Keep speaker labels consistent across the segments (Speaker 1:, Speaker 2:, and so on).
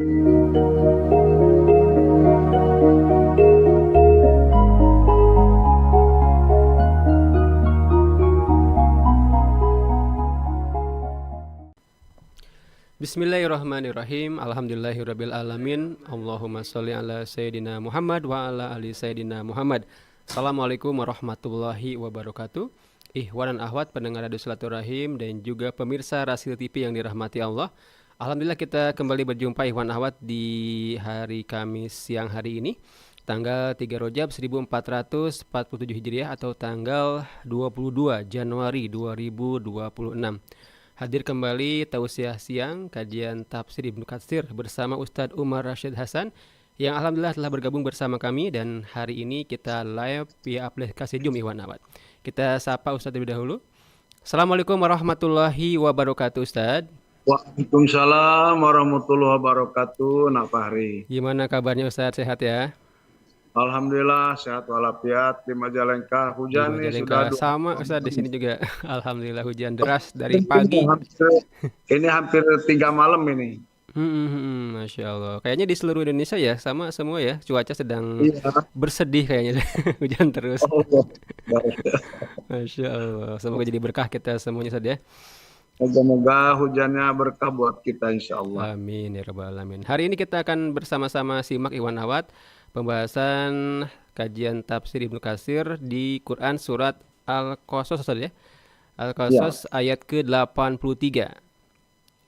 Speaker 1: Bismillahirrahmanirrahim. Alhamdulillahirabbil alamin. Allahumma sholli ala sayyidina Muhammad wa ala ali sayyidina Muhammad. Assalamualaikum warahmatullahi wabarakatuh. Ikhwan dan akhwat pendengar Radio Silaturahim dan juga pemirsa Rasil TV yang dirahmati Allah. Alhamdulillah kita kembali berjumpa ikhwan akhwat di hari Kamis siang hari ini, tanggal 3 Rajab 1447 Hijriah atau tanggal 22 Januari 2026. Hadir kembali tausiah siang kajian tafsir Ibnu Katsir bersama Ustadz Umar Rashid Hasan yang alhamdulillah telah bergabung bersama kami, dan hari ini kita live via aplikasi Zoom ikhwan akhwat. Kita sapa Ustadz terlebih dahulu. Assalamualaikum warahmatullahi wabarakatuh Ustadz.
Speaker 2: Waalaikumsalam warahmatullahi wabarakatuh. Nak Fahri.
Speaker 1: Gimana kabarnya Ustadz, sehat ya?
Speaker 2: Alhamdulillah sehat walafiat di Majalengka. Hujan nih sudah
Speaker 1: sama Ustadz di sini juga. Alhamdulillah hujan deras dari pagi.
Speaker 2: Ini hampir 3 malam ini.
Speaker 1: Masya Allah. Kayaknya di seluruh Indonesia ya sama semua ya. Cuaca sedang bersedih kayaknya. Hujan terus. Masya Allah. Semoga jadi berkah kita semuanya Ustadz ya.
Speaker 2: Semoga hujannya berkah buat kita insya Allah.
Speaker 1: Amin ya rabbal alamin. Hari ini kita akan bersama-sama simak ikhwan akhwat pembahasan kajian tafsir Ibnu Katsir di Quran surat Al-Qasas ya. Al-Qasas ayat ke-83.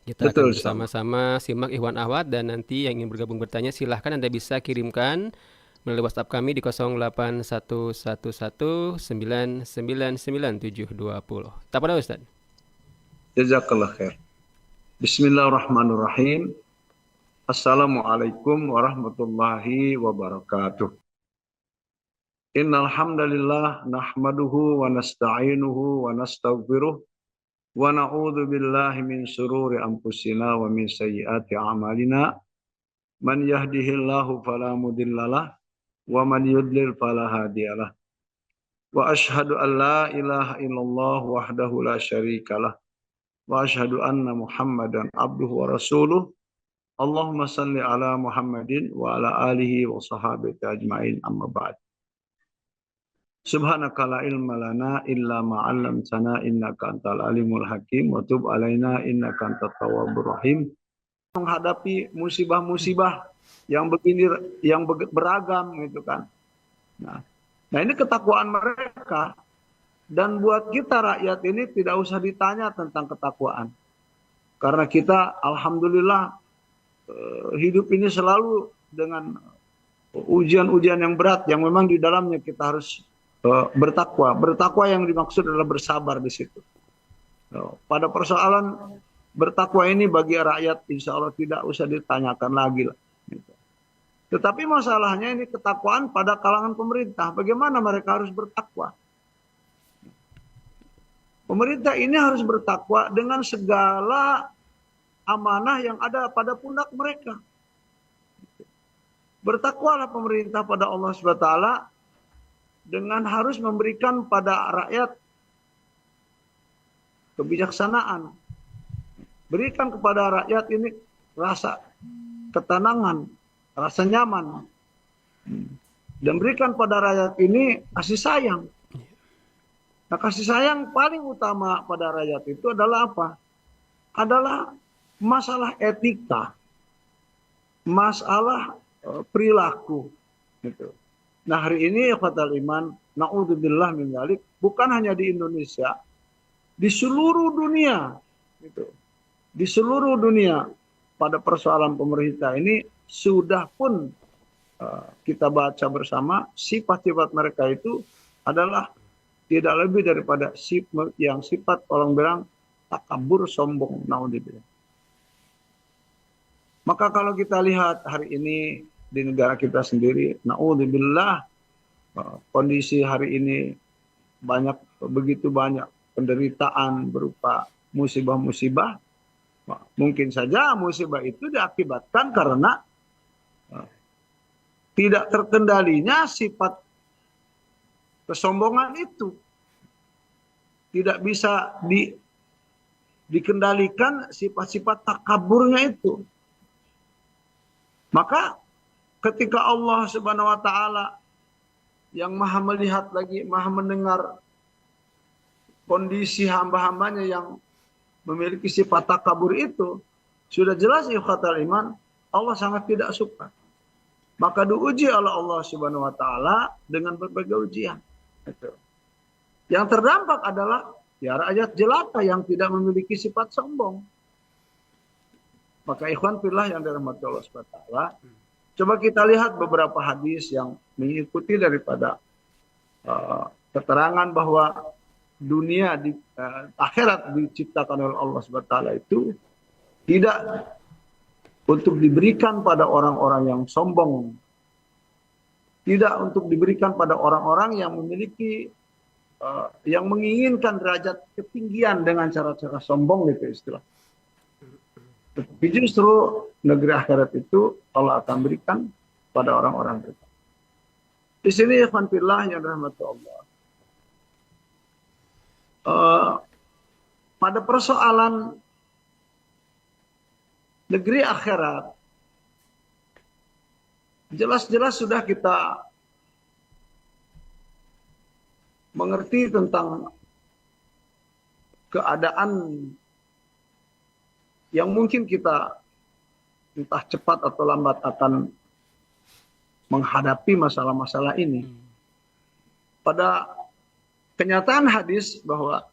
Speaker 1: Kita akan bersama-sama simak ikhwan akhwat, dan nanti yang ingin bergabung bertanya silahkan Anda bisa kirimkan melalui WhatsApp kami di 081119999720. Tak pada Ustaz.
Speaker 2: Jazakallah khair. Bismillahirrahmanirrahim. Assalamualaikum warahmatullahi wabarakatuh. Innal hamdalillah nahmaduhu wa nasta'inuhu wa nastaghfiruh wa na'udzu billahi min shururi anfusina wa min sayyiati a'malina. Man yahdihillahu fala mudhillalah wa man yudlil fala hadiyalah. Wa asyhadu an la ilaha illallah wahdahu la syarikalah wa asyhadu anna Muhammadan abduhu wa rasuluh. Allahumma salli ala Muhammadin wa ala alihi wa sahabati ajma'in, amma ba'd. Subhanaka la ilma lana illa ma 'allamtana innaka antal alimul hakim wa tub alaina innaka antat tawwabur rahim. Menghadapi musibah-musibah yang begini, yang beragam gitu kan. Nah, ini ketakwaan mereka, dan buat kita rakyat ini tidak usah ditanya tentang ketakwaan. Karena kita alhamdulillah hidup ini selalu dengan ujian-ujian yang berat yang memang di dalamnya kita harus bertakwa. Bertakwa yang dimaksud adalah bersabar di situ. Pada persoalan bertakwa ini bagi rakyat insya Allah tidak usah ditanyakan lagi lah. Tetapi masalahnya ini ketakwaan pada kalangan pemerintah. Bagaimana mereka harus bertakwa? Pemerintah ini harus bertakwa dengan segala amanah yang ada pada pundak mereka. Bertakwalah pemerintah pada Allah SWT dengan harus memberikan pada rakyat kebijaksanaan. Berikan kepada rakyat ini rasa ketenangan, rasa nyaman. Dan berikan pada rakyat ini kasih sayang. Nah, kasih sayang paling utama pada rakyat itu adalah apa? Adalah masalah etika, masalah perilaku. Gitu. Nah hari ini ikhwatal iman, na'udzubillah min dzalik, bukan hanya di Indonesia, di seluruh dunia. Gitu. Di seluruh dunia pada persoalan pemerintah ini sudah pun kita baca bersama, sifat-sifat mereka itu adalah tidak lebih daripada sifat orang bilang takabur, sombong, na'udzubillah. Maka kalau kita lihat hari ini di negara kita sendiri, na'udzubillah, kondisi hari ini begitu banyak penderitaan berupa musibah-musibah. Mungkin saja musibah itu diakibatkan karena tidak terkendalinya sifat kesombongan itu. Tidak bisa dikendalikan sifat-sifat takaburnya itu. Maka ketika Allah Subhanahu wa taala yang Maha melihat lagi, Maha mendengar kondisi hamba-hambanya yang memiliki sifat takabur itu, sudah jelas ikhwatal iman, Allah sangat tidak suka. Maka diuji oleh Allah Subhanahu wa taala dengan berbagai ujian. Yang terdampak adalah ya rakyat jelata yang tidak memiliki sifat sombong. Maka ikhwan fillah yang dirahmati Allah Subhanahu wa taala, coba kita lihat beberapa hadis yang mengikuti daripada keterangan bahwa dunia di akhirat diciptakan oleh Allah Subhanahu wa taala itu tidak untuk diberikan pada orang-orang yang sombong. Tidak untuk diberikan pada orang-orang yang memiliki yang menginginkan derajat ketinggian dengan cara-cara sombong gitu istilah. Tapi justru negeri akhirat itu Allah akan berikan pada orang-orang itu. Di sini ikhwan fillah yang dirahmati Allah. Pada persoalan negeri akhirat, jelas-jelas sudah kita mengerti tentang keadaan yang mungkin kita entah cepat atau lambat akan menghadapi masalah-masalah ini. Pada kenyataan hadis bahwa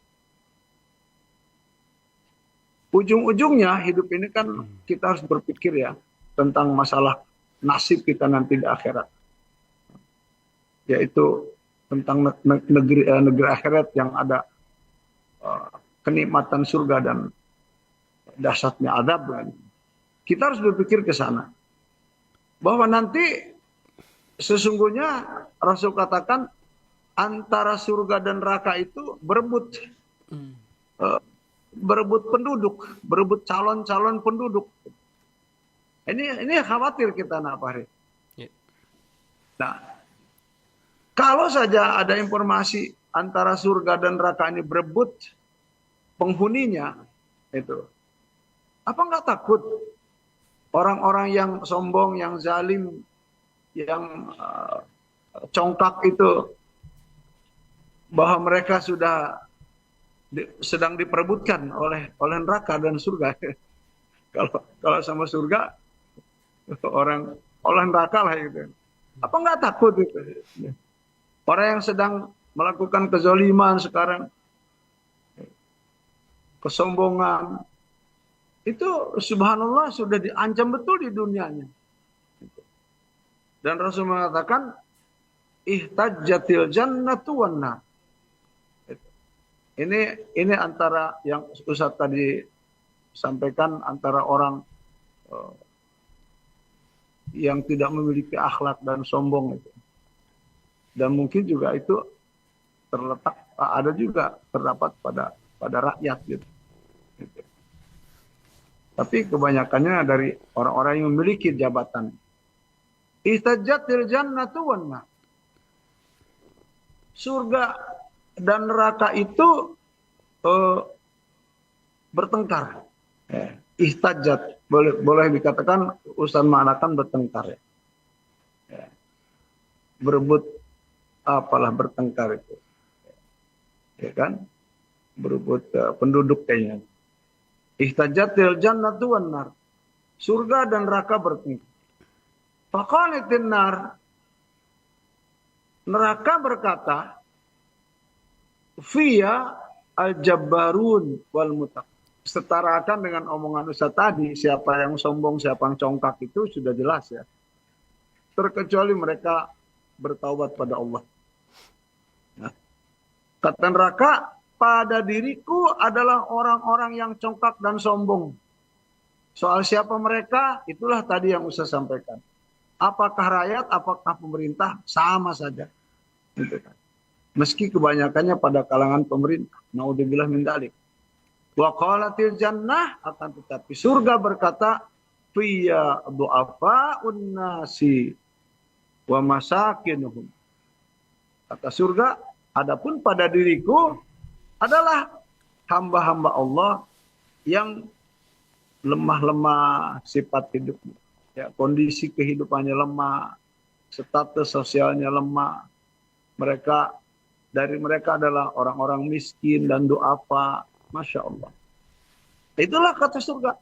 Speaker 2: ujung-ujungnya hidup ini kan kita harus berpikir ya tentang masalah nasib kita nanti di akhirat. Yaitu tentang negeri akhirat yang ada kenikmatan surga dan dahsyatnya azab. Kita harus berpikir ke sana. Bahwa nanti sesungguhnya Rasul katakan antara surga dan neraka itu berebut penduduk, berebut calon-calon penduduk. Ini khawatir kita nak Fahri. Nah, kalau saja ada informasi antara surga dan neraka ini berebut penghuninya, itu apa nggak takut orang-orang yang sombong, yang zalim, yang congkak itu bahwa mereka sedang diperebutkan oleh neraka dan surga. Kalau sama surga orang oleh neraka lah gitu. Apa nggak takut itu? Orang yang sedang melakukan kezaliman sekarang, kesombongan, itu subhanallah sudah diancam betul di dunianya. Dan Rasul mengatakan, ihtajjatil jannatu wan nar. Ini antara yang Ustaz tadi sampaikan antara orang yang tidak memiliki akhlak dan sombong itu. Dan mungkin juga itu terdapat pada rakyat gitu. Tapi kebanyakannya dari orang-orang yang memiliki jabatan. Ihtajjatil jannatu wan nar. Surga dan neraka itu bertengkar. Ihtajat boleh dikatakan Ustaz mengatakan bertengkar ya. Berebut apalah bertengkar itu. Ya kan? Berebut penduduk kayaknya. Ihtajatil jannatu wan nar. Surga dan neraka bertengkar. Faqalatin nar. Neraka berkata, "Fiya al-jabbarun wal mutak." Setarakan dengan omongan Ustaz tadi, siapa yang sombong, siapa yang congkak itu sudah jelas ya. Terkecuali mereka bertaubat pada Allah. Nah, kata neraka, pada diriku adalah orang-orang yang congkak dan sombong. Soal siapa mereka, itulah tadi yang Ustaz sampaikan. Apakah rakyat, apakah pemerintah, sama saja. Gitu kan. Meski kebanyakannya pada kalangan pemerintah. Naudzubillah min dzalik. Wa qalatil jannah, akan tetapi surga berkata, fiya du'afa'un nasi wa masakinuhum. Kata surga, adapun pada diriku adalah hamba-hamba Allah yang lemah-lemah sifat hidupnya. ya kondisi kehidupannya lemah, status sosialnya lemah. Mereka adalah orang-orang miskin dan du'afa. Masya Allah. Itulah kata surga.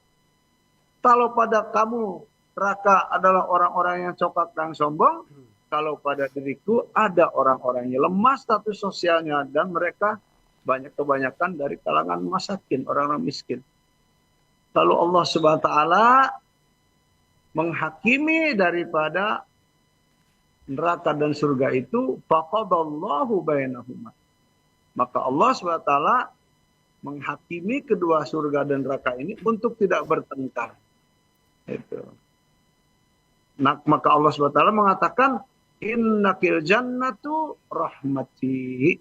Speaker 2: Kalau pada kamu neraka adalah orang-orang yang congkak dan sombong, kalau pada diriku ada orang-orang yang lemah status sosialnya dan mereka kebanyakan dari kalangan masakin, orang-orang miskin. Lalu Allah Subhanahu wa taala menghakimi daripada neraka dan surga itu, faqadallahu bainahuma. Maka Allah Subhanahu wa taala menghakimi kedua surga dan neraka ini untuk tidak bertengkar. Itu. Nah, maka Allah Subhanahu wa taala mengatakan innakil jannatu rahmati.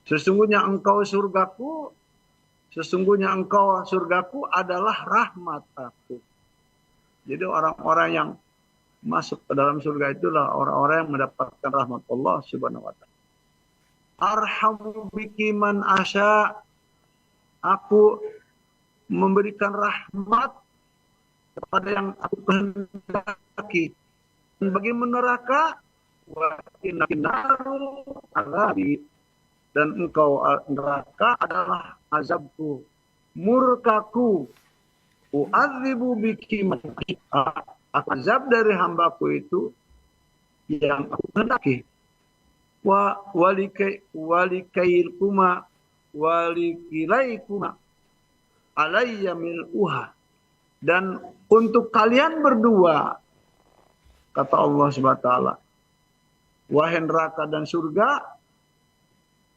Speaker 2: Sesungguhnya engkau surgaku adalah rahmat aku. Jadi orang-orang yang masuk ke dalam surga itulah orang-orang yang mendapatkan rahmat Allah Subhanahu wa taala. Arhamu biki man asya. Aku memberikan rahmat kepada yang aku kehendaki. Dan bagi neraka, wa innaru azabi. Dan engkau neraka adalah azabku, murkaku. U'adzibu biki man asya. Azab dari hambaku itu yang aku kehendaki. Walikailkuma walikilaikuma alayya mil'uha. Dan untuk kalian berdua, kata Allah Subhanahu wa taala, wahai neraka dan surga,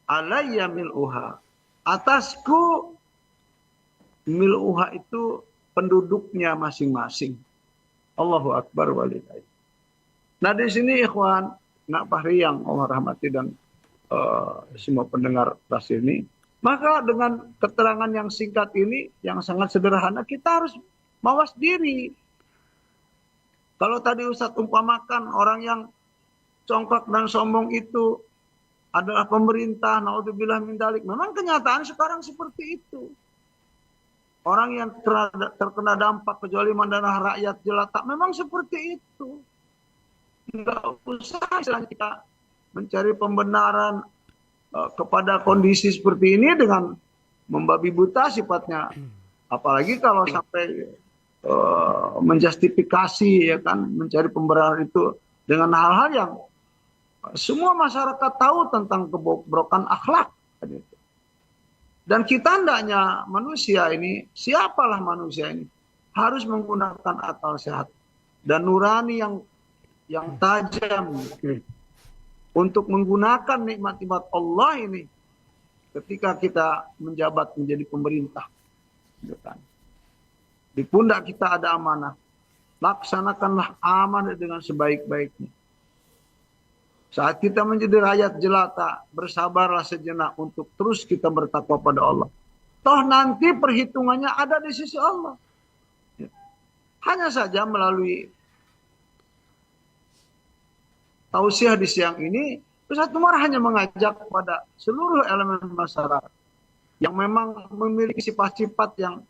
Speaker 2: alayya mil'uha, atasku mil'uha itu penduduknya masing-masing. Allahu Akbar walillah. Nah di sini ikhwan, nak Fahri yang Allah rahmati dan semua pendengar tas ini, maka dengan keterangan yang singkat ini, yang sangat sederhana, kita harus mawas diri. Kalau tadi Ustadz umpamakan orang yang congkak dan sombong itu adalah pemerintah, naudzubillah min dzalik. Memang kenyataan sekarang seperti itu. Orang yang terkena dampak kezaliman dan rakyat jelata memang seperti itu. Enggak usah istilahnya kita mencari pembenaran kepada kondisi seperti ini dengan membabi buta sifatnya. Apalagi kalau sampai menjustifikasi, ya kan, mencari pembenaran itu dengan hal-hal yang semua masyarakat tahu tentang kebobrokan akhlak. Dan kita hendaknya manusia ini, siapalah manusia ini, harus menggunakan akal sehat dan nurani yang tajam untuk menggunakan nikmat-nikmat Allah ini ketika kita menjabat menjadi pemerintah. Di pundak kita ada amanah. Laksanakanlah amanah dengan sebaik-baiknya. Saat kita menjadi rakyat jelata, bersabarlah sejenak untuk terus kita bertakwa pada Allah. Toh nanti perhitungannya ada di sisi Allah. Hanya saja melalui tausiah di siang ini, Ustaz Umar hanya mengajak kepada seluruh elemen masyarakat yang memang memiliki sifat-sifat yang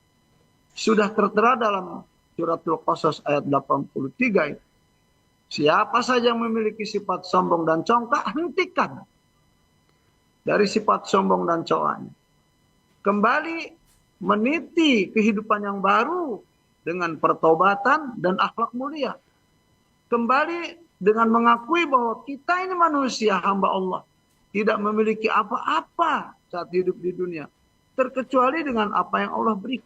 Speaker 2: sudah tertera dalam Suratul Qasas ayat 83 itu. Siapa saja yang memiliki sifat sombong dan congkak, hentikan dari sifat sombong dan congkaknya. Kembali meniti kehidupan yang baru dengan pertobatan dan akhlak mulia. Kembali dengan mengakui bahwa kita ini manusia hamba Allah, tidak memiliki apa-apa saat hidup di dunia, terkecuali dengan apa yang Allah beri.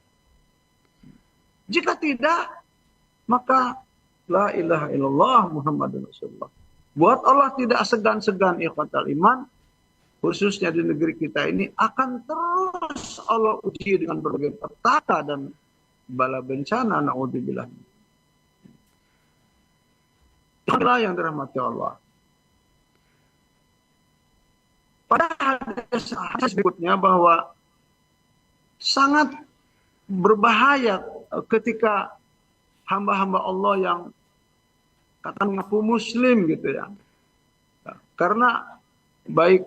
Speaker 2: Jika tidak, maka la ilaha illallah Muhammadun Rasulullah. Buat Allah tidak segan-segan ikhwatal iman, khususnya di negeri kita ini, akan terus Allah uji dengan berbagai petaka dan bala bencana, na'udzubillah. Itulah yang dirahmati Allah. Pada hadis berikutnya bahwa sangat berbahaya ketika hamba-hamba Allah yang kata mengaku muslim gitu ya. Karena baik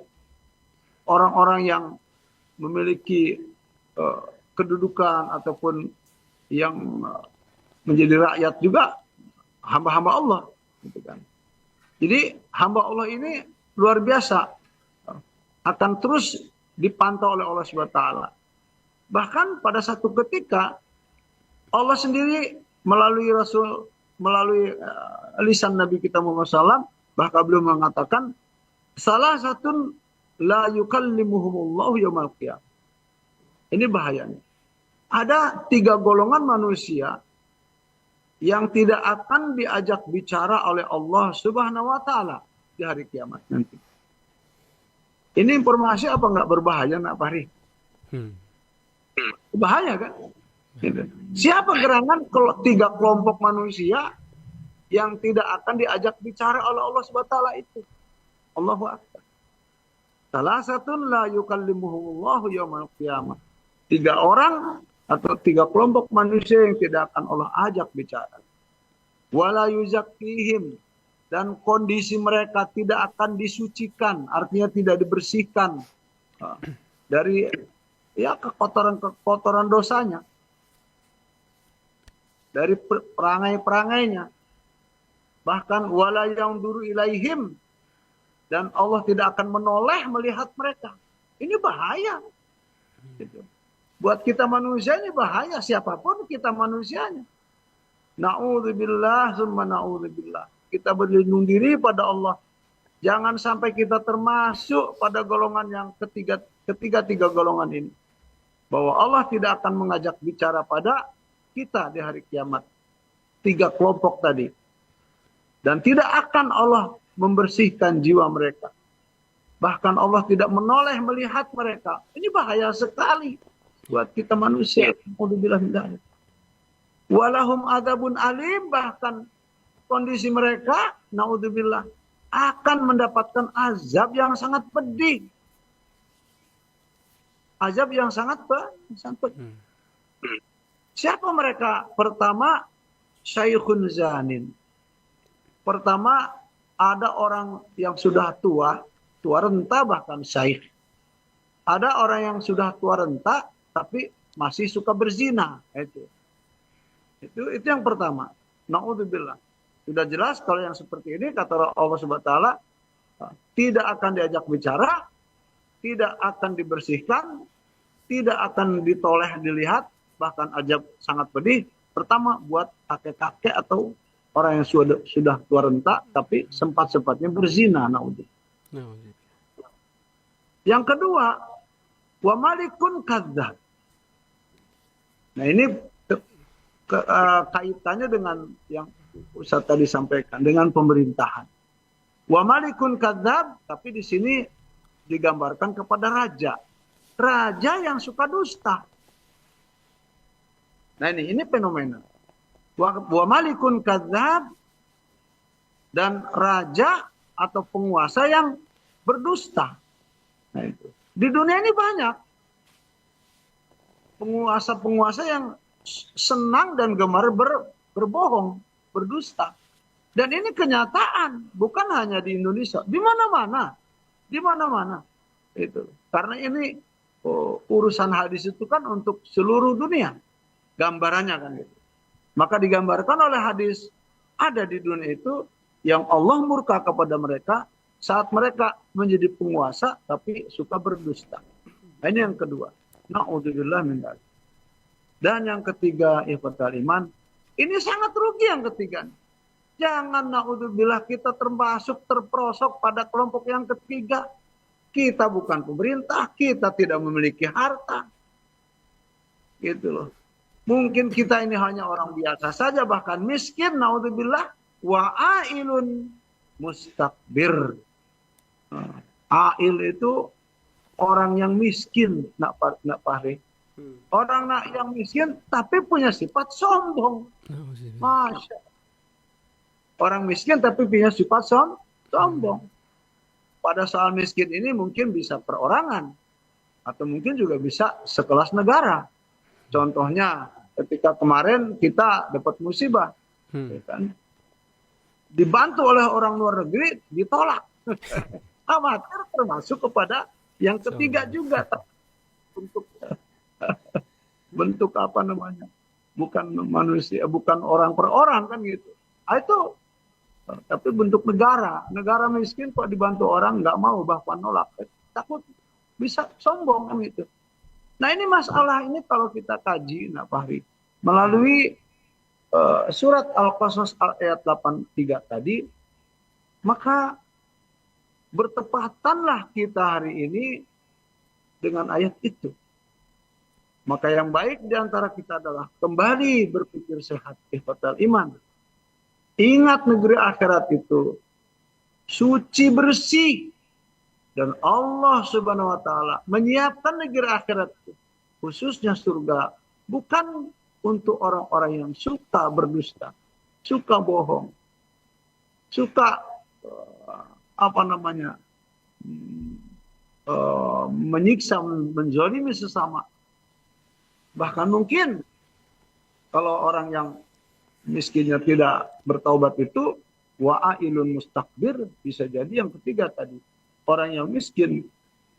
Speaker 2: orang-orang yang memiliki kedudukan ataupun yang menjadi rakyat juga hamba-hamba Allah, gitu kan. Jadi hamba Allah ini luar biasa, akan terus dipantau oleh Allah Subhanahu wa taala. Bahkan pada satu ketika Allah sendiri melalui lisan Nabi kita Muhammad SAW, bahkan beliau mengatakan salah satu la yukallimuhumullahu yaumal qiyamah. Ini bahayanya. Ada 3 golongan manusia yang tidak akan diajak bicara oleh Allah Subhanahu wa taala di hari kiamat nanti. Ini informasi apa enggak berbahaya, Nak Fahri? Bahaya kan? Gitu. Siapa gerangan 3 kelompok manusia yang tidak akan diajak bicara oleh Allah Subhanahu wa taala itu? Allahu akbar. Salah satu la yukallimuhumullahu yaumal qiyamah. 3 orang atau 3 kelompok manusia yang tidak akan Allah ajak bicara. Wala yuzakkihim, dan kondisi mereka tidak akan disucikan, artinya tidak dibersihkan dari kekotoran dosanya, dari perangai-perangainya. Bahkan wala yanzuru ilaihim, dan Allah tidak akan menoleh melihat mereka. Ini bahaya. Gitu. Buat kita manusia ini bahaya, siapapun kita manusianya. Na'udzubillah summa na'udzubillah. Kita berlindung diri pada Allah. Jangan sampai kita termasuk pada golongan yang ketiga golongan ini. Bahwa Allah tidak akan mengajak bicara pada kita di hari kiamat. 3 kelompok tadi. Dan tidak akan Allah membersihkan jiwa mereka. Bahkan Allah tidak menoleh melihat mereka. Ini bahaya sekali buat kita manusia. Alhamdulillah. Walahum adzabun alim, bahkan kondisi mereka, naudzubillah, akan mendapatkan azab yang sangat pedih. Azab yang sangat pedih. Siapa mereka? Pertama, syaikhun zanin. Pertama, ada orang yang sudah tua renta, bahkan syaikh. Ada orang yang sudah tua renta tapi masih suka berzina. Itu yang pertama. Na'udzubillah. Sudah jelas kalau yang seperti ini kata Allah Subhanahu wa taala tidak akan diajak bicara, tidak akan dibersihkan, tidak akan ditoleh dilihat, bahkan azab sangat pedih. Pertama buat kakek-kakek atau orang yang sudah tua renta tapi sempat-sempatnya berzina. Na'udzubillah. Yang kedua, wa malikun kadzdzab. Nah, ini kaitannya dengan yang Ustaz tadi sampaikan, dengan pemerintahan. Wa malikun kadzdzab, tapi di sini digambarkan kepada raja. Raja yang suka dusta. Nah, ini fenomena. Wa malikun kadzdzab, dan raja atau penguasa yang berdusta. Nah, itu. Di dunia ini banyak penguasa-penguasa yang senang dan gemar berbohong, berdusta. Dan ini kenyataan, bukan hanya di Indonesia, di mana-mana. Di mana-mana. Itu. Karena ini urusan hadis itu kan untuk seluruh dunia. Gambarannya kan gitu. Maka digambarkan oleh hadis, ada di dunia itu yang Allah murka kepada mereka saat mereka menjadi penguasa tapi suka berdusta. Nah, ini yang kedua. Na'udzubillah min dzalik. Dan yang ketiga, ikhwatal iman, ini sangat rugi yang ketiga. Jangan na'udzubillah kita terperosok pada kelompok yang ketiga. Kita bukan pemerintah, kita tidak memiliki harta. Gitu loh. Mungkin kita ini hanya orang biasa saja, bahkan miskin, na'udzubillah, wa'ailun mustakbir. Ail itu orang yang miskin, nak Fahri. Orang yang miskin tapi punya sifat sombong. Masya. Orang miskin tapi punya sifat sombong. Pada soal miskin ini mungkin bisa perorangan atau mungkin juga bisa sekelas negara. Contohnya ketika kemarin kita dapat musibah, kan? Dibantu oleh orang luar negeri, ditolak. Amatir termasuk kepada yang ketiga juga untuk bentuk apa namanya, bukan manusia, bukan orang per orang kan gitu. Itu tapi bentuk negara miskin kok dibantu orang nggak mau bahkan nolak, takut bisa sombong kan gitu. Nah ini masalah ini kalau kita kaji, nah Fahri, melalui surat Al-Qasas ayat 83 tadi, maka bertepatanlah kita hari ini dengan ayat itu. Maka yang baik di antara kita adalah kembali berpikir sehat, ikhwatal iman. Ingat negeri akhirat itu suci bersih, dan Allah Subhanahu wa taala menyiapkan negeri akhirat itu, khususnya surga, bukan untuk orang-orang yang suka berdusta, suka bohong, suka menyiksa, menzalimi sesama. Bahkan mungkin kalau orang yang miskinnya tidak bertaubat itu wa'ailun mustakbir, bisa jadi yang ketiga tadi, orang yang miskin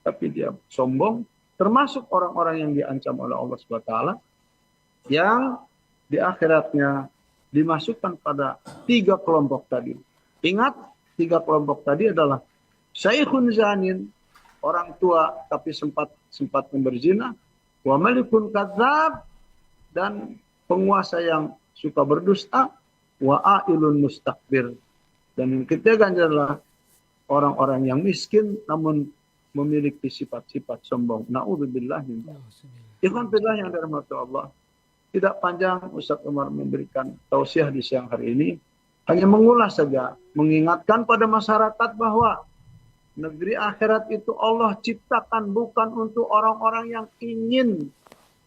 Speaker 2: tapi dia sombong, termasuk orang-orang yang diancam oleh Allah Subhanahu wa taala, yang di akhiratnya dimasukkan pada 3 kelompok tadi. Ingat, 3 kelompok tadi adalah syaikhun zanin, orang tua tapi sempat berzina, wa malikun kadzab, dan penguasa yang suka berdusta, wa ailun mustakbir. Dan yang ketiga adalah orang-orang yang miskin namun memiliki sifat-sifat sombong. Na'udzubillah min dzalik. Ikhwan fillah yang dirahmati Allah. Tidak panjang Ustaz Umar memberikan tausiah di siang hari ini, hanya mengulas saja, mengingatkan pada masyarakat bahwa negeri akhirat itu Allah ciptakan bukan untuk orang-orang yang ingin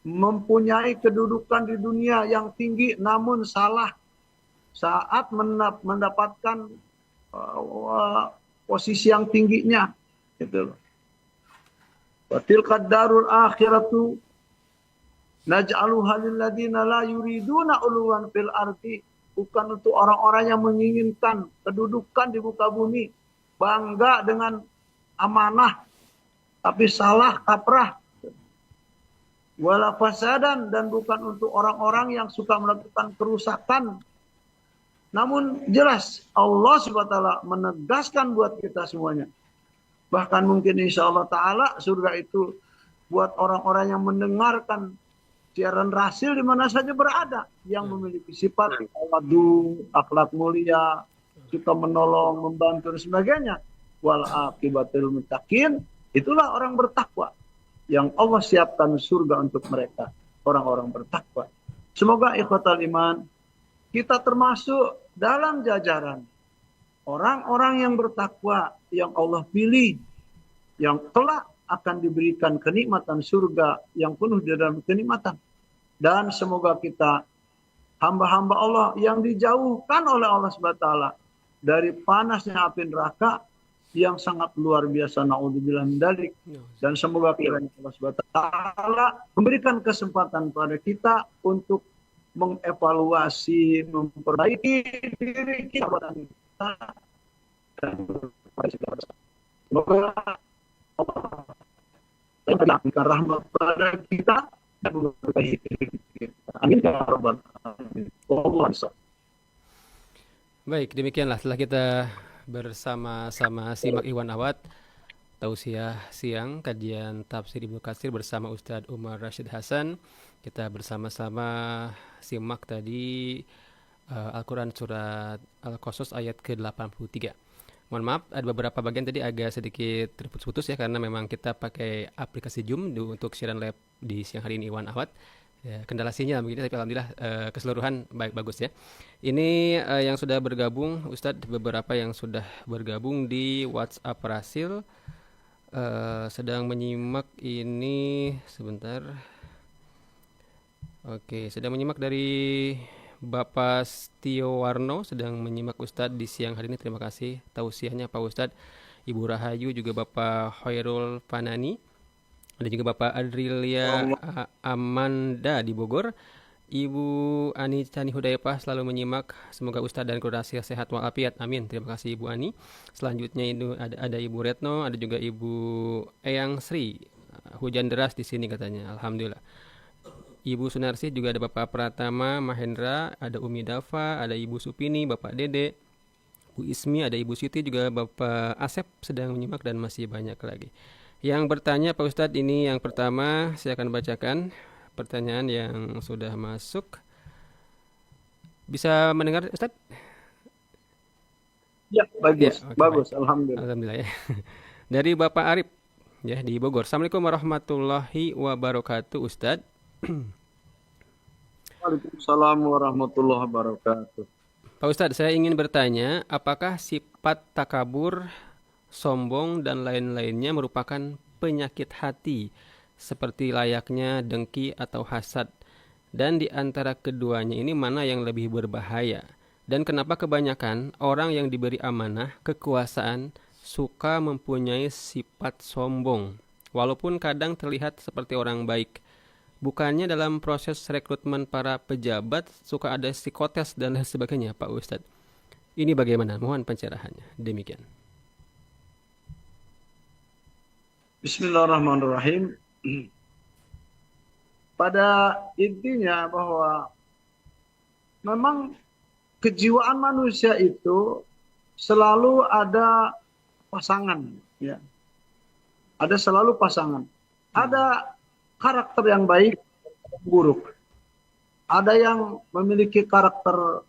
Speaker 2: mempunyai kedudukan di dunia yang tinggi namun salah saat mendapatkan posisi yang tingginya, gitu loh. Wa tilkad darul akhiratu naj'aluha lil ladzina la yuriduna uluwan fil ardi, bukan untuk orang-orang yang menginginkan kedudukan di muka bumi, bangga dengan amanah tapi salah kaprah. Wala fasadan, dan bukan untuk orang-orang yang suka melakukan kerusakan. Namun jelas Allah SWT menegaskan buat kita semuanya. Bahkan mungkin insya Allah Ta'ala surga itu buat orang-orang yang mendengarkan siaran rasil di mana saja berada, yang memiliki sifat tawadu, akhlak mulia, suka menolong, membantu dan sebagainya. Wal aqibatul muttaqin, itulah orang bertakwa yang Allah siapkan surga untuk mereka, orang-orang bertakwa. Semoga ikhwatal iman, kita termasuk dalam jajaran orang-orang yang bertakwa yang Allah pilih, yang kelak akan diberikan kenikmatan surga yang penuh di dalam kenikmatan. Dan semoga kita hamba-hamba Allah yang dijauhkan oleh Allah SWT dari panasnya api neraka yang sangat luar biasa, naudzubillah min dzalik. Dan semoga kiranya Allah Subhanahu wa taala memberikan kesempatan pada kita untuk mengevaluasi, memperbaiki diri kita dan semoga Allah memberikan rahmat pada kita dan memperbaiki diri kita. Amin ya rabbal alamin.
Speaker 1: Baik, demikianlah setelah kita bersama-sama simak Iwan Awad tausiah siang kajian tafsir Ibnu Katsir bersama Ustadz Umar Rashid Hasan. Kita bersama-sama simak tadi Al-Quran surat Al-Qasas ayat ke-83. Mohon maaf, ada beberapa bagian tadi agak sedikit terputus-putus ya, karena memang kita pakai aplikasi Zoom untuk siaran live di siang hari ini Iwan Awad. Ya, kendala sinyal begini, tapi alhamdulillah keseluruhan bagus ya. Ini yang sudah bergabung, Ustadz, beberapa yang sudah bergabung di WhatsApp Rasil sedang menyimak ini sebentar. Oke, sedang menyimak dari Bapak Stio Warno, sedang menyimak Ustadz di siang hari ini. Terima kasih tausiahnya Pak Ustadz. Ibu Rahayu, juga Bapak Khairul Fanani. Ada juga Bapak Adrilia Amanda di Bogor. Ibu Ani Cani Hudayapah selalu menyimak. Semoga Ustadz dan keluarga sehat walafiat. Amin. Terima kasih Ibu Ani. Selanjutnya itu ada Ibu Retno, ada juga Ibu Eyang Sri. Hujan deras di sini katanya. Alhamdulillah. Ibu Sunarsi, juga ada Bapak Pratama Mahendra, ada Umi Dafa, ada Ibu Supini, Bapak Dede, Bu Ismi, ada Ibu Siti, juga Bapak Asep sedang menyimak, dan masih banyak lagi yang bertanya Pak Ustadz. Ini yang pertama saya akan bacakan pertanyaan yang sudah masuk. Bisa mendengar Ustadz?
Speaker 2: Ya, bagus,
Speaker 1: Ya, oke,
Speaker 2: bagus,
Speaker 1: baik.
Speaker 2: alhamdulillah.
Speaker 1: Alhamdulillah ya. Dari Bapak Arif ya di Bogor. Assalamualaikum warahmatullahi wabarakatuh Ustadz.
Speaker 2: Waalaikumsalam warahmatullahi wabarakatuh.
Speaker 1: Pak Ustadz, saya ingin bertanya, apakah sifat takabur, sombong, dan lain-lainnya merupakan penyakit hati seperti layaknya dengki atau hasad? Dan di antara keduanya ini mana yang lebih berbahaya? Dan kenapa kebanyakan orang yang diberi amanah, kekuasaan, suka mempunyai sifat sombong, walaupun kadang terlihat seperti orang baik? Bukannya dalam proses rekrutmen para pejabat suka ada psikotes dan lain sebagainya, Pak Ustadz? Ini bagaimana? Mohon pencerahannya. Demikian.
Speaker 2: Bismillahirrahmanirrahim. Pada intinya bahwa memang kejiwaan manusia itu selalu ada pasangan, ya. Ada selalu pasangan. Ada karakter yang baik, buruk. Ada yang memiliki karakter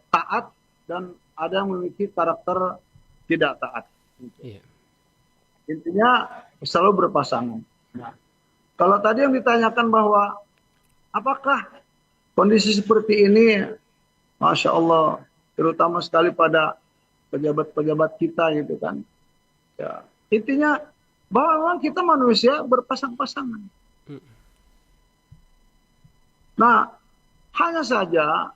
Speaker 2: taat dan ada yang memiliki karakter tidak taat.
Speaker 1: Iya.
Speaker 2: Intinya selalu berpasangan. Nah, kalau tadi yang ditanyakan bahwa apakah kondisi seperti ini, Masya Allah, terutama sekali pada pejabat-pejabat kita gitu kan. Ya, intinya bahwa memang kita manusia berpasang-pasangan. Nah, hanya saja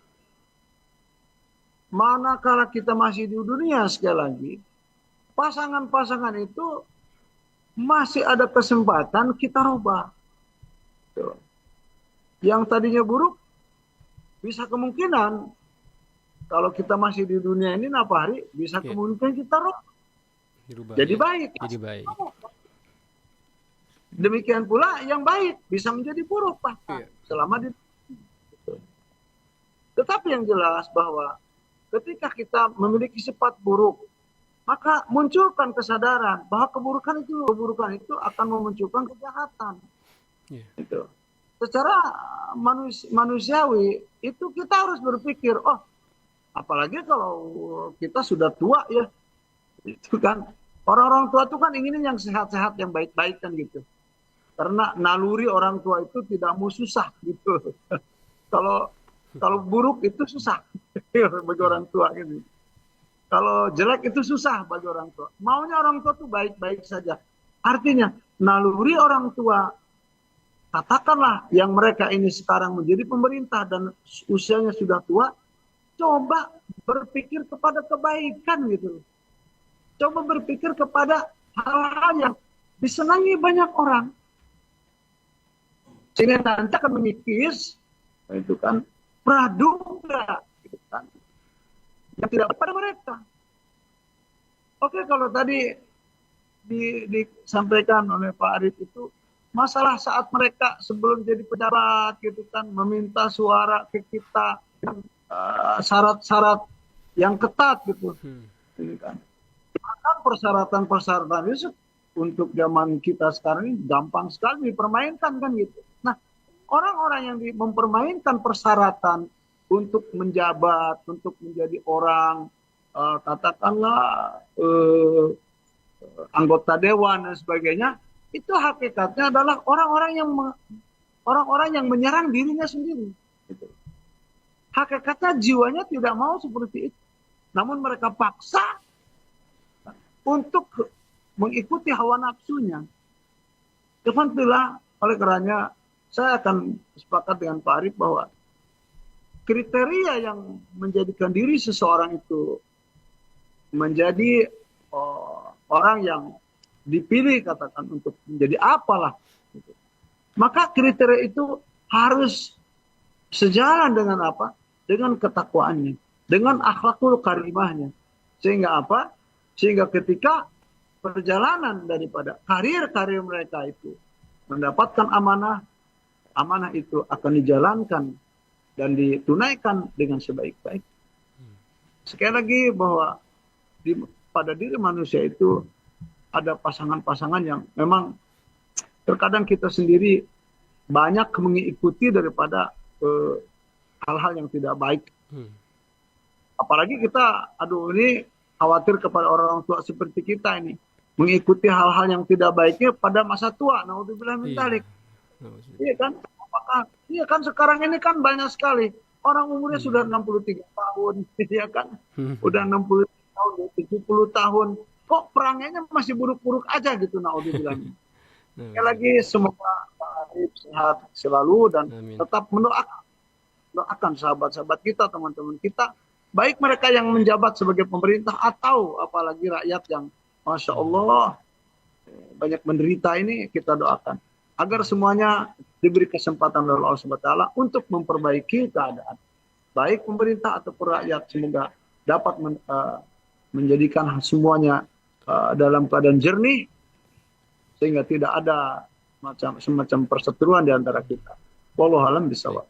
Speaker 2: manakala kita masih di dunia, sekali lagi, pasangan-pasangan itu masih ada kesempatan kita rubah. Tuh. Yang tadinya buruk, bisa kemungkinan kalau kita masih di dunia ini, Nafari, bisa kemungkinan kita rubah.
Speaker 1: Dirubah,
Speaker 2: jadi
Speaker 1: ya.
Speaker 2: baik.
Speaker 1: Jadi baik.
Speaker 2: Demikian pula yang baik bisa menjadi buruk bahkan selama di. Tetapi yang jelas bahwa ketika kita memiliki sifat buruk, maka munculkan kesadaran bahwa keburukan itu akan memunculkan kejahatan. Gitu. Secara manusiawi itu kita harus berpikir, oh, apalagi kalau kita sudah tua ya, itu kan orang-orang tua itu kan ingin yang sehat-sehat, yang baik-baik kan gitu. Karena naluri orang tua itu tidak mau susah gitu. Kalau buruk itu susah bagi orang tua gitu. Kalau jelek itu susah bagi orang tua. Maunya orang tua itu baik-baik saja. Artinya naluri orang tua, katakanlah yang mereka ini sekarang menjadi pemerintah dan usianya sudah tua, coba berpikir kepada kebaikan gitu. Coba berpikir kepada hal-hal yang disenangi banyak orang. Sehingga nanti akan mengikis, itu kan, praduga, gitu kan, yang tidak pada mereka. Oke, kalau tadi disampaikan oleh Pak Arif itu, masalah saat mereka sebelum jadi pejabat, gitu kan, meminta suara ke kita, syarat-syarat yang ketat, gitu. Gitu kan. Bahkan persyaratan-persyaratan itu untuk zaman kita sekarang ini gampang sekali dipermainkan kan gitu. Nah, orang-orang yang mempermainkan persyaratan untuk menjabat, untuk menjadi orang, katakanlah anggota dewan dan sebagainya, itu hakikatnya adalah orang-orang yang menyerang dirinya sendiri. Gitu. Hakikatnya jiwanya tidak mau seperti itu, namun mereka paksa untuk mengikuti hawa nafsunya. Itulah oleh karenanya saya akan sepakat dengan Pak Arif bahwa kriteria yang menjadikan diri seseorang itu menjadi orang yang dipilih katakan untuk menjadi apalah, gitu. Maka kriteria itu harus sejalan dengan apa? Dengan ketakwaannya, dengan akhlakul karimahnya. Sehingga apa? Sehingga ketika perjalanan daripada karir-karir mereka itu mendapatkan amanah, amanah itu akan dijalankan dan ditunaikan dengan sebaik-baik. Sekali lagi bahwa pada diri manusia itu ada pasangan-pasangan yang memang terkadang kita sendiri banyak mengikuti daripada hal-hal yang tidak baik. Apalagi kita, ini khawatir kepada orang tua seperti kita ini mengikuti hal-hal yang tidak baiknya pada masa tua. Naudzubillah min dzalik. Iya kan? Apakah iya kan sekarang ini kan banyak sekali orang umurnya sudah 63 tahun, ya kan? Udah 60 tahun, 70 tahun. Kok perangnya masih buruk-buruk aja gitu, naudzubillah. Sekali lagi semoga Pak Arif sehat selalu dan tetap mendoakan sahabat-sahabat kita, teman-teman kita, baik mereka yang menjabat sebagai pemerintah atau apalagi rakyat yang Masya Allah banyak menderita ini, kita doakan agar semuanya diberi kesempatan oleh Allah SWT untuk memperbaiki keadaan. Baik pemerintah ataupun rakyat, semoga dapat menjadikan semuanya dalam keadaan jernih, sehingga tidak ada semacam perseteruan di antara kita. Wallahu a'lam bishawab.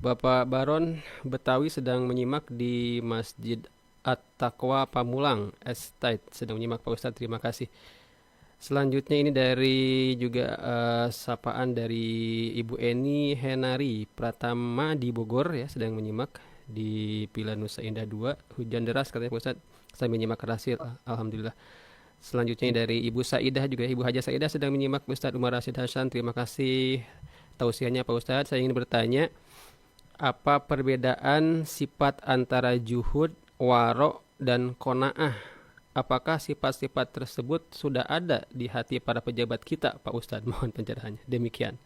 Speaker 1: Bapak Baron Betawi sedang menyimak di Masjid At-Taqwa Pamulang Estate, sedang menyimak Pak Ustadz, terima kasih. Selanjutnya ini dari juga sapaan dari Ibu Eni Henari Pratama di Bogor ya, sedang menyimak di Pila Nusa Indah 2. Hujan deras katanya Pak Ustadz, saya menyimak hasil, alhamdulillah. Selanjutnya dari Ibu Saidah juga, Ibu Haja Saidah sedang menyimak Ustadz Umar Rasyid Hasan, terima kasih tausiahnya Pak Ustadz. Saya ingin bertanya, apa perbedaan sifat antara juhud, waro, dan qanaah? Apakah sifat-sifat tersebut sudah ada di hati para pejabat kita, Pak Ustadz? Mohon pencerahannya. Demikian.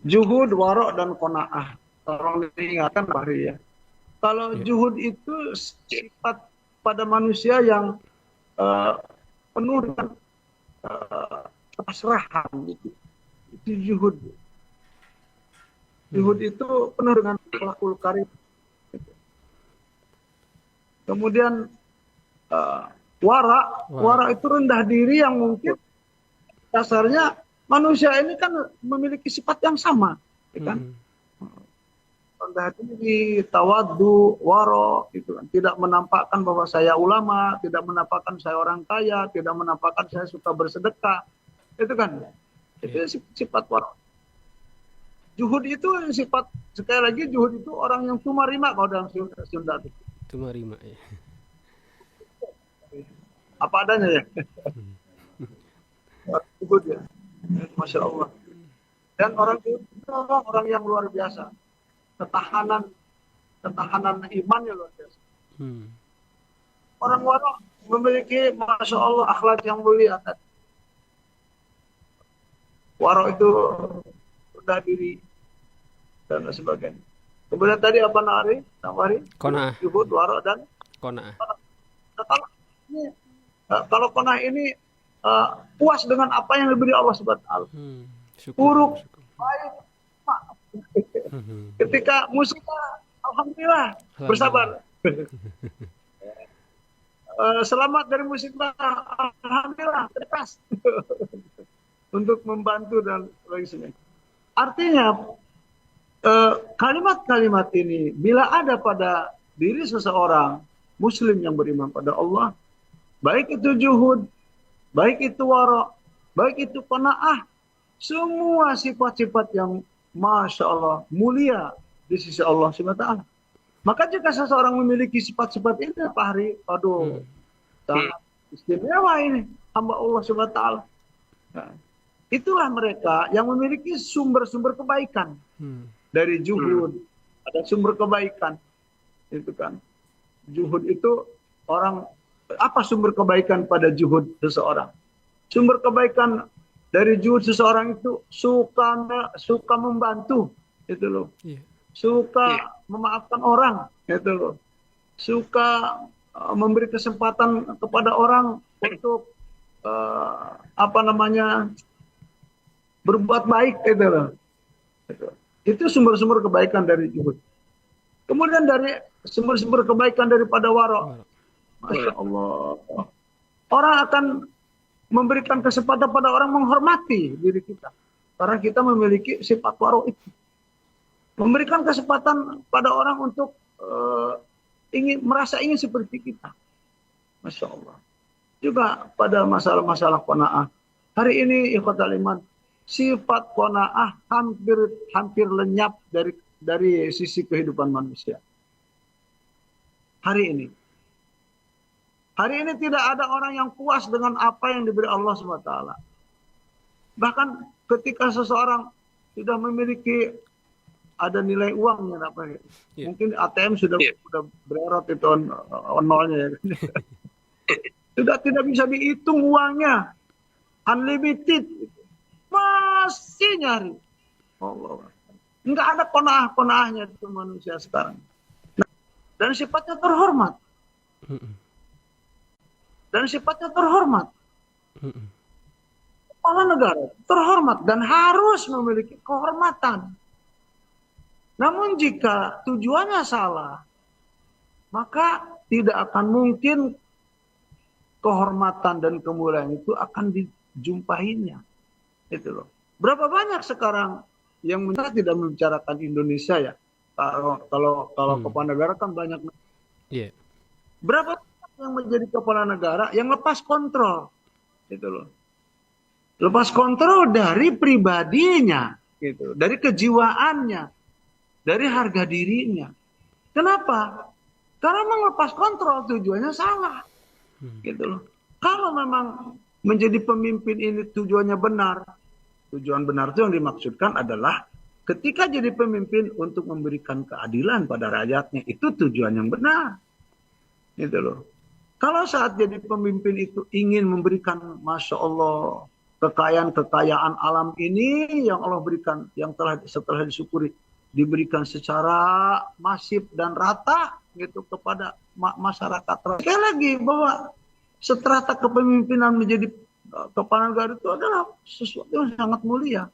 Speaker 2: Juhud, waro, dan qanaah. Tolong diingatkan Pak Ri ya. Kalau juhud itu sifat pada manusia yang penuh dengan pasrahan gitu. Itu juhud. Juhud itu penuh dengan akhlakul karim. Kemudian wara itu rendah diri yang mungkin dasarnya manusia ini kan memiliki sifat yang sama, ya kan? Rendah diri, tawaddu, wara, itu kan. Tidak menampakkan bahwa saya ulama, tidak menampakkan saya orang kaya, tidak menampakkan saya suka bersedekah, itu kan? Itu sifat wara. Juhud itu sifat, sekali lagi juhud itu orang yang tumarima kalau dalam Sunda itu.
Speaker 1: Tumarima ya.
Speaker 2: Apa adanya ya. Juhud ya. Masya Allah. Dan orang juhud itu orang yang luar biasa. Ketahanan imannya luar biasa. Orang wara memiliki Masya Allah akhlak yang mulia. Wara itu rendah diri dan sebagainya. Kemudian tadi apa Nari?
Speaker 1: Qanaah.
Speaker 2: Juhud, wara, dan
Speaker 1: Qanaah.
Speaker 2: Kalau qanaah ini puas dengan apa yang diberi Allah Subhanahu wa taala. Buruk, baik, maaf. Ketika musibah, alhamdulillah, bersabar. Selamat dari musibah, alhamdulillah, tegas. Untuk membantu dan sebagainya. Artinya kalimat-kalimat ini bila ada pada diri seseorang muslim yang beriman pada Allah, baik itu juhud, baik itu wara, baik itu qanaah, semua sifat-sifat yang Masya Allah mulia di sisi Allah SWT. Maka jika seseorang memiliki sifat-sifat ini, Pak Hari, sangat istimewa ini hamba Allah SWT. Nah, itulah mereka yang memiliki sumber-sumber kebaikan. Dari juhud, ada sumber kebaikan. Itu kan. Juhud itu orang, apa sumber kebaikan pada juhud seseorang? Sumber kebaikan dari juhud seseorang itu suka membantu, itu loh. Suka memaafkan orang, itu loh. Suka memberi kesempatan kepada orang untuk berbuat baik, itu loh. Itu sumber-sumber kebaikan dari juhud. Kemudian dari sumber-sumber kebaikan daripada wara. Masya Allah. Orang akan memberikan kesempatan pada orang menghormati diri kita. Karena kita memiliki sifat waro itu. Memberikan kesempatan pada orang untuk ingin seperti kita. Masya Allah. Juga pada masalah-masalah qanaah. Hari ini ikhwatal iman, sifat qanaah hampir lenyap dari sisi kehidupan manusia. Hari ini tidak ada orang yang puas dengan apa yang diberi Allah SWT. Bahkan ketika seseorang sudah memiliki ada nilai uangnya, mungkin ATM sudah bererot itu nolnya ya. Sudah tidak bisa dihitung uangnya, unlimited, masih nyari. Allah. Enggak ada qanaah-qanaahnya itu manusia sekarang. Dan sifatnya terhormat. Kepala negara terhormat dan harus memiliki kehormatan. Namun jika tujuannya salah, maka tidak akan mungkin kehormatan dan kemuliaan itu akan dijumpainya. Itu loh. Berapa banyak sekarang yang tidak membicarakan Indonesia ya? Kalau kepala negara kan banyak.
Speaker 1: Yeah.
Speaker 2: Berapa yang menjadi kepala negara yang lepas kontrol, gitu loh. Lepas kontrol dari pribadinya, gitu, dari kejiwaannya, dari harga dirinya. Kenapa? Karena melepas kontrol tujuannya salah, gitu loh. Kalau memang menjadi pemimpin ini tujuannya benar, tujuan benar itu yang dimaksudkan adalah ketika jadi pemimpin untuk memberikan keadilan pada rakyatnya, itu tujuan yang benar. Gitu loh. Kalau saat jadi pemimpin itu ingin memberikan, Masya Allah, kekayaan alam ini yang Allah berikan, yang setelah disyukuri, diberikan secara masif dan rata gitu kepada masyarakat. Sekali lagi bahwa strata kepemimpinan menjadi kepala negara itu adalah sesuatu yang sangat mulia.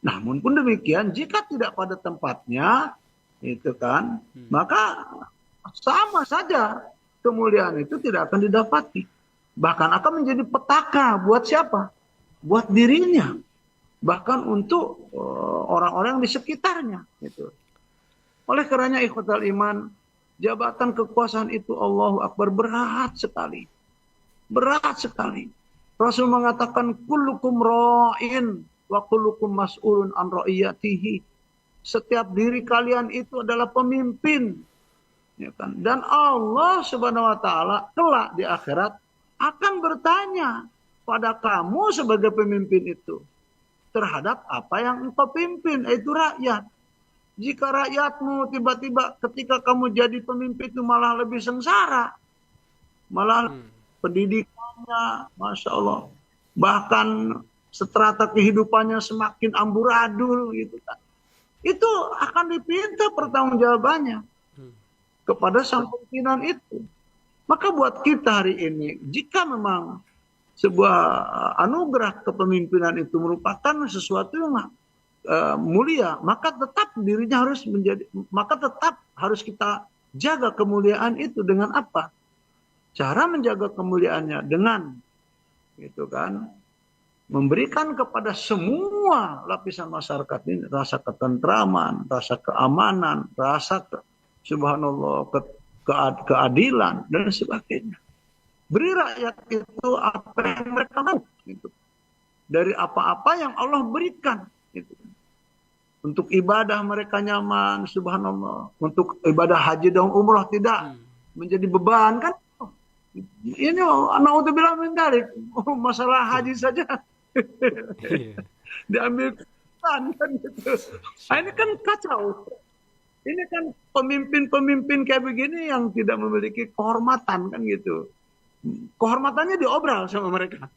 Speaker 2: Namun pun demikian, jika tidak pada tempatnya, itu kan, maka sama saja kemuliaan itu tidak akan didapati. Bahkan akan menjadi petaka buat siapa? Buat dirinya. Bahkan untuk orang-orang di sekitarnya. Gitu. Oleh karenanya ikhwatal iman, jabatan kekuasaan itu Allahu Akbar berat sekali. Berat sekali. Rasul mengatakan, kullukum ra'in wa kullukum mas'ulun an ra'iyatihi. Setiap diri kalian itu adalah pemimpin. Ya kan? Dan Allah Subhanahu wa taala kelak di akhirat akan bertanya pada kamu sebagai pemimpin itu terhadap apa yang engkau pimpin, yaitu rakyat. Jika rakyatmu tiba-tiba ketika kamu jadi pemimpin itu malah lebih sengsara, malah pendidikannya, Masya Allah, bahkan strata kehidupannya semakin amburadul gitu kan. Itu akan dipinta pertanggungjawabannya kepada sang pimpinan itu. Maka buat kita hari ini, jika memang sebuah anugerah kepemimpinan itu merupakan sesuatu yang mulia, maka tetap dirinya harus tetap harus kita jaga kemuliaan itu dengan apa? Cara menjaga kemuliaannya dengan gitu kan, memberikan kepada semua lapisan masyarakat ini rasa ketentraman, rasa keamanan, rasa subhanallah, keadilan dan sebagainya. Beri rakyat itu apa yang mereka mau, gitu. Dari apa-apa yang Allah berikan, gitu. Untuk ibadah mereka nyaman, subhanallah. Untuk ibadah haji dan umrah tidak menjadi beban kan? Ini naudzubillah min dzalik, masalah haji saja diambil kan gitu. Nah, ini kan kacau. Ini kan pemimpin-pemimpin kayak begini yang tidak memiliki kehormatan kan gitu. Kehormatannya diobral sama mereka.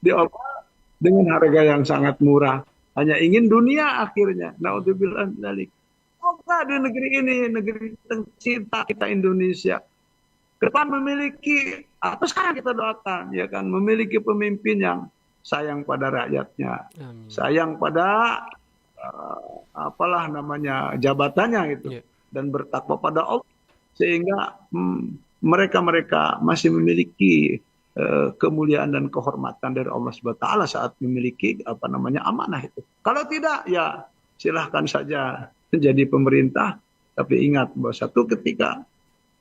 Speaker 2: Diobral dengan harga yang sangat murah. Hanya ingin dunia akhirnya. Naudzubillah min dzalik. Semoga di negeri ini, negeri tercinta kita Indonesia, ke depan memiliki, atau sekarang kita doakan, ya kan, memiliki pemimpin yang sayang pada rakyatnya, sayang pada apalah namanya jabatannya gitu, dan bertakwa pada Allah, sehingga mereka masih memiliki kemuliaan dan kehormatan dari Allah Subhanahu wa taala saat memiliki amanah itu. Kalau tidak ya silahkan saja menjadi pemerintah, tapi ingat bahwa satu ketika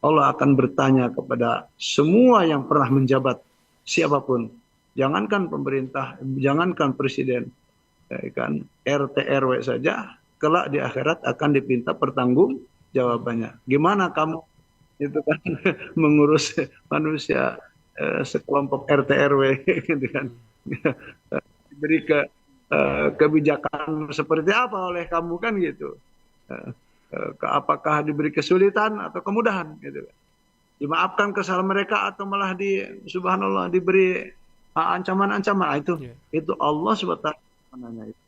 Speaker 2: Allah akan bertanya kepada semua yang pernah menjabat, siapapun, jangankan pemerintah, jangankan presiden, kan RT RW saja, kelak di akhirat akan dipinta pertanggung jawabannya. Gimana kamu itu kan mengurus manusia sekelompok RT RW gitu kan. Diberi kebijakan seperti apa oleh kamu kan gitu. Apakah diberi kesulitan atau kemudahan gitu. Dimaafkan kesalahan mereka atau malah subhanallah diberi ancaman-ancaman. Itu Allah SWT menanya itu.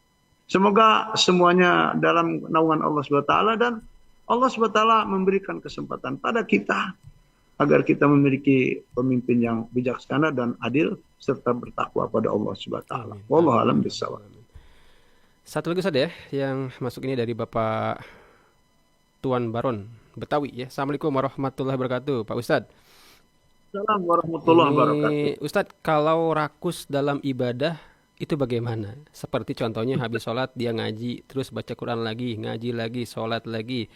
Speaker 2: Semoga semuanya dalam naungan Allah SWT, dan Allah SWT memberikan kesempatan pada kita agar kita memiliki pemimpin yang bijaksana dan adil serta bertakwa pada Allah SWT. Wallahu a'lam bishawab.
Speaker 1: Satu lagi Ustaz ya, yang masuk ini dari Bapak Tuan Baron Betawi ya. Assalamualaikum warahmatullahi wabarakatuh, Pak Ustadz.
Speaker 2: Assalamualaikum warahmatullahi wabarakatuh.
Speaker 1: Ustadz, kalau rakus dalam ibadah itu bagaimana? Seperti contohnya habis sholat dia ngaji, terus baca Quran lagi, ngaji lagi, sholat lagi.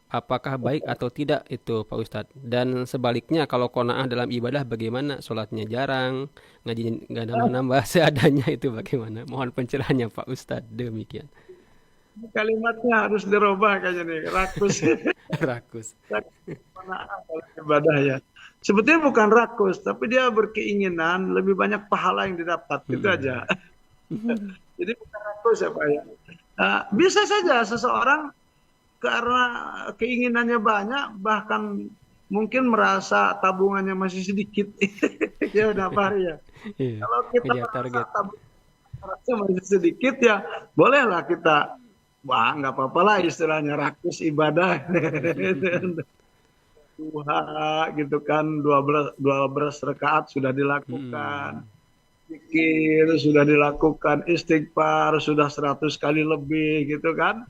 Speaker 1: Apakah baik atau tidak itu Pak Ustadz? Dan sebaliknya kalau qanaah dalam ibadah bagaimana? Sholatnya jarang, ngaji nggak nambah-nambah, seadanya itu bagaimana? Mohon pencerahannya Pak Ustadz. Demikian.
Speaker 2: Kalimatnya harus dirubah kayaknya nih, rakus.
Speaker 1: Rakus.
Speaker 2: Qanaah dalam ibadah ya. Sebetulnya bukan rakus, tapi dia berkeinginan lebih banyak pahala yang didapat, gitu aja. Jadi bukan rakus ya Pak ya. Bisa saja seseorang karena keinginannya banyak, bahkan mungkin merasa tabungannya masih sedikit. Ya udah Pak ya. Kalau kita merasa tabungannya masih sedikit ya, bolehlah kita, wah nggak apa-apa lah istilahnya rakus ibadah. Duha gitu kan, 12 rakaat sudah dilakukan. Zikir sudah dilakukan, istighfar sudah 100 kali lebih gitu kan.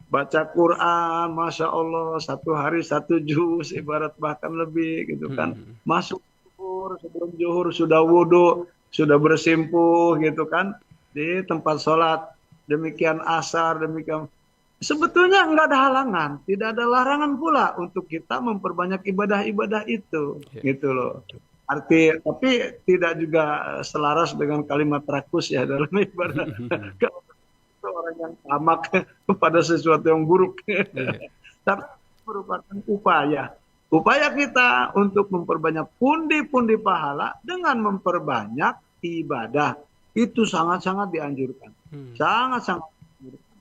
Speaker 2: Baca Quran, Masya Allah, 1 hari 1 juz, ibarat bahkan lebih gitu kan. Masuk zuhur, sebelum zuhur sudah wudhu, sudah bersimpuh gitu kan. Di tempat sholat, demikian asar, demikian. Sebetulnya enggak ada halangan, tidak ada larangan pula untuk kita memperbanyak ibadah-ibadah itu, gitu loh. Tapi tidak juga selaras dengan kalimat rakus ya dalam ibadah. Orang yang tamak pada sesuatu yang buruk. Tapi merupakan upaya kita untuk memperbanyak pundi-pundi pahala dengan memperbanyak ibadah. Itu sangat-sangat dianjurkan. Sangat-sangat dianjurkan.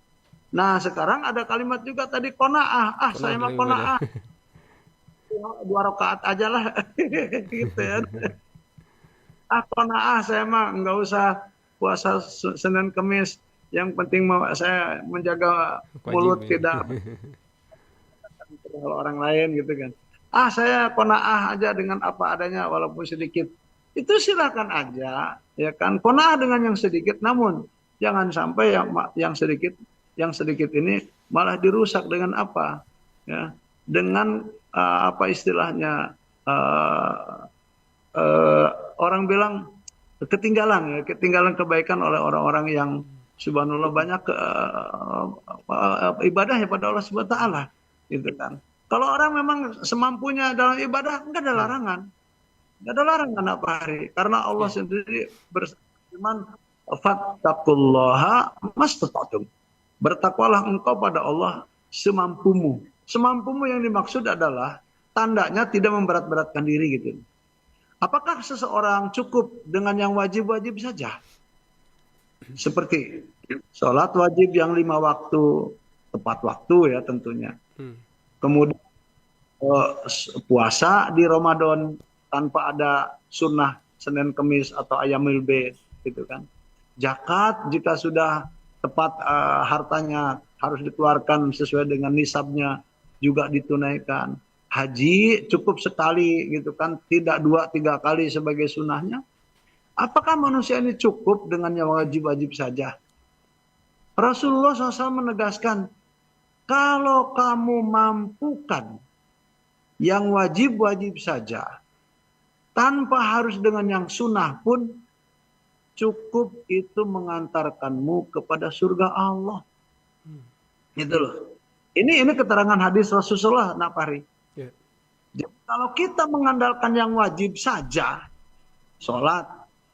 Speaker 2: Nah, sekarang ada kalimat juga tadi qanaah. Saya mah qanaah. 2 rakaat aja lah. Gitu ya. Qanaah saya mah enggak usah puasa Senin Kamis. Yang penting saya menjaga mulut tidak kalau orang lain gitu kan. Saya qanaah aja dengan apa adanya walaupun sedikit. Itu silakan aja ya kan. Qanaah dengan yang sedikit, namun jangan sampai yang sedikit ini malah dirusak dengan apa? Ya, dengan apa istilahnya orang bilang ketinggalan kebaikan oleh orang-orang yang subhanallah banyak ibadahnya pada Allah Subhanahu wa taala gitu kan. Kalau orang memang semampunya dalam ibadah enggak ada larangan. Enggak ada larangan apa hari, karena Allah sendiri berfirman fattaqullaha mastata'tum. Bertakwalah engkau pada Allah semampumu. Semampumu yang dimaksud adalah tandanya tidak memberat-beratkan diri gitu. Apakah seseorang cukup dengan yang wajib-wajib saja? Seperti sholat wajib yang 5 waktu, tepat waktu ya tentunya. Kemudian puasa di Ramadan tanpa ada sunnah Senin Kemis atau Ayyamul Bid gitu kan. Zakat jika sudah tepat hartanya harus dikeluarkan sesuai dengan nisabnya juga ditunaikan. Haji cukup sekali gitu kan, tidak 2-3 kali sebagai sunnahnya. Apakah manusia ini cukup dengan yang wajib-wajib saja? Rasulullah SAW menegaskan, kalau kamu mampukan yang wajib-wajib saja, tanpa harus dengan yang sunnah pun cukup itu mengantarkanmu kepada surga Allah. Gitu loh. Ini keterangan hadis Rasulullah, Nak Fahri.
Speaker 1: Ya.
Speaker 2: Jadi, kalau kita mengandalkan yang wajib saja, sholat,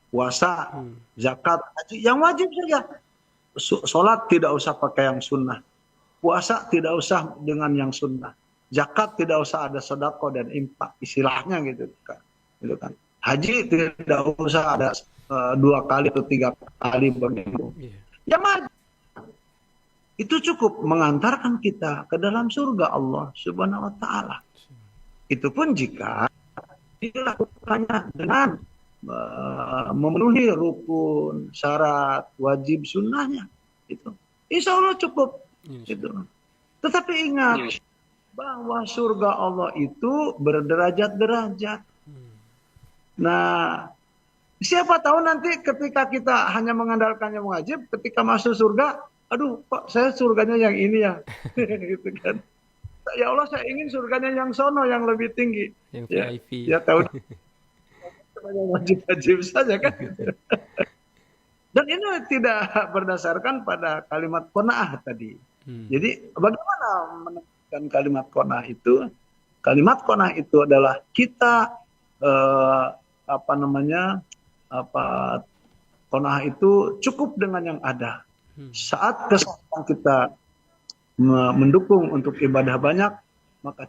Speaker 2: puasa, zakat, haji, yang wajib saja. Sholat tidak usah pakai yang sunnah. Puasa tidak usah dengan yang sunnah. Zakat tidak usah ada sedekah dan infak, istilahnya gitu kan. Gitu kan. Haji tidak usah ada 2 kali atau 3 kali berminggu. Yang wajib itu cukup mengantarkan kita ke dalam surga Allah Subhanahu wa taala. Itu pun jika dilakukannya dengan memenuhi rukun, syarat, wajib, sunnahnya. Itu insya Allah cukup. Gitu. Tetapi ingat bahwa surga Allah itu berderajat-derajat. Nah, siapa tahu nanti ketika kita hanya mengandalkan yang wajib, ketika masuk surga, aduh Pak, saya surganya yang ini ya. Gitu kan. Ya Allah, saya ingin surganya yang sono, yang lebih tinggi.
Speaker 1: Yang VIP.
Speaker 2: Ya tahu. Wajib-wajib saja kan. Dan ini tidak berdasarkan pada kalimat qanaah tadi. Jadi bagaimana menentukan kalimat qanaah itu? Kalimat qanaah itu adalah kita qanaah itu cukup dengan yang ada. Saat kesempatan kita mendukung untuk ibadah banyak, maka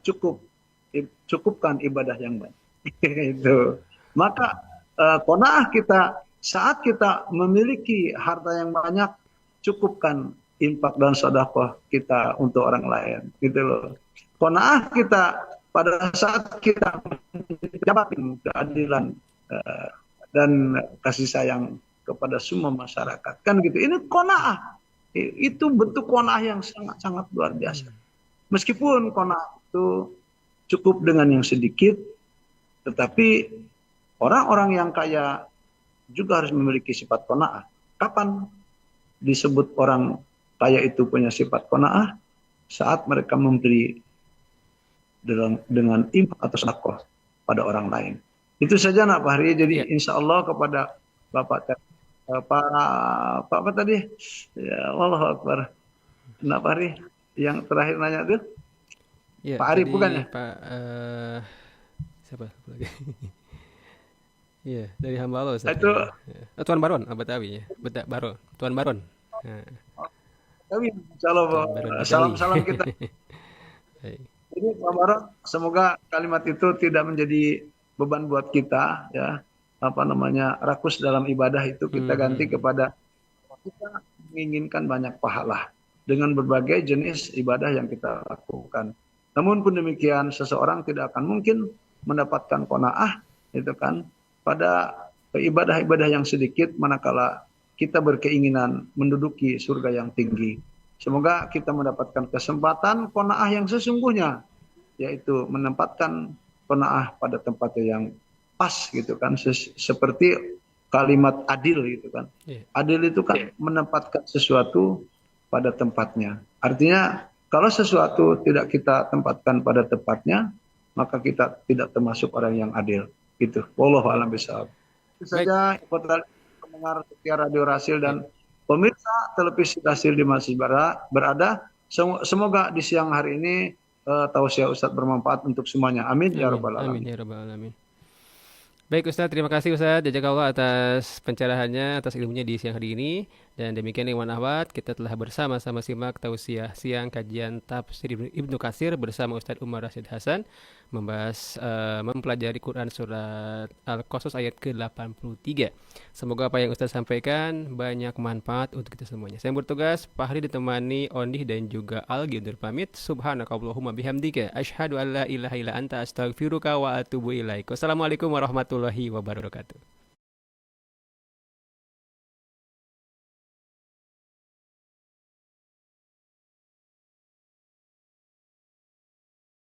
Speaker 2: cukupkan ibadah yang banyak. Itu. Maka qanaah kita saat kita memiliki harta yang banyak, cukupkan infak dan sedekah kita untuk orang lain, gitu loh. Qanaah kita pada saat kita menjabat keadilan dan kasih sayang kepada semua masyarakat, kan gitu. Ini qanaah. Itu bentuk qanaah yang sangat-sangat luar biasa. Meskipun qanaah itu cukup dengan yang sedikit, tetapi orang-orang yang kaya juga harus memiliki sifat qanaah. Kapan disebut orang kaya itu punya sifat qanaah? Saat mereka memberi dengan infak atau sedekah pada orang lain. Itu saja Nak Fahri. Jadi insya Allah kepada Bapak apa tadi? Ya, Allahu Akbar. Nak Fahri yang terakhir nanya itu?
Speaker 1: Ya,
Speaker 2: Pak Arif bukan ya?
Speaker 1: Pak siapa lagi? Iya, dari hamba Allah Ustaz.
Speaker 2: Itu
Speaker 1: Tuan Baron, Betawi ya. Baron, Tuan Baron.
Speaker 2: Salam kita. Jadi Pak Baron, semoga kalimat itu tidak menjadi beban buat kita ya. Rakus dalam ibadah itu kita ganti kepada kita menginginkan banyak pahala dengan berbagai jenis ibadah yang kita lakukan. Namun pun demikian, seseorang tidak akan mungkin mendapatkan qanaah itu kan pada ibadah-ibadah yang sedikit manakala kita berkeinginan menduduki surga yang tinggi. Semoga kita mendapatkan kesempatan qanaah yang sesungguhnya, yaitu menempatkan qanaah pada tempatnya yang pas gitu kan, seperti kalimat adil gitu kan. Adil itu kan menempatkan sesuatu pada tempatnya. Artinya kalau sesuatu tidak kita tempatkan pada tempatnya, maka kita tidak termasuk orang yang adil. Gitu. Wallahu a'lam bishawab. Itu saja pendengar setia Radio Rasil dan pemirsa televisi Rasil di Masjid berada. Semoga di siang hari ini tausiah Ustadz bermanfaat untuk semuanya. Amin ya rabbal alamin.
Speaker 1: Amin ya rabbal alamin. Baik Ustadz, terima kasih Ustadz Jazakallah atas pencerahannya, atas ilmunya di siang hari ini. Dan demikian Iwan Ahwat, kita telah bersama-sama simak tausiah siang kajian tafsir Ibnu Katsir bersama Ustadz Umar Rasyid Hasan, membahas mempelajari Quran surat Al-Qasas ayat ke-83. Semoga apa yang Ustadz sampaikan banyak manfaat untuk kita semuanya. Saya bertugas Fahri ditemani Ondih dan juga Algi undur pamit. Subhanakallahumma bihamdika asyhadu an la ilaha illa anta astaghfiruka wa atubu ilaik. Wassalamualaikum warahmatullahi wabarakatuh.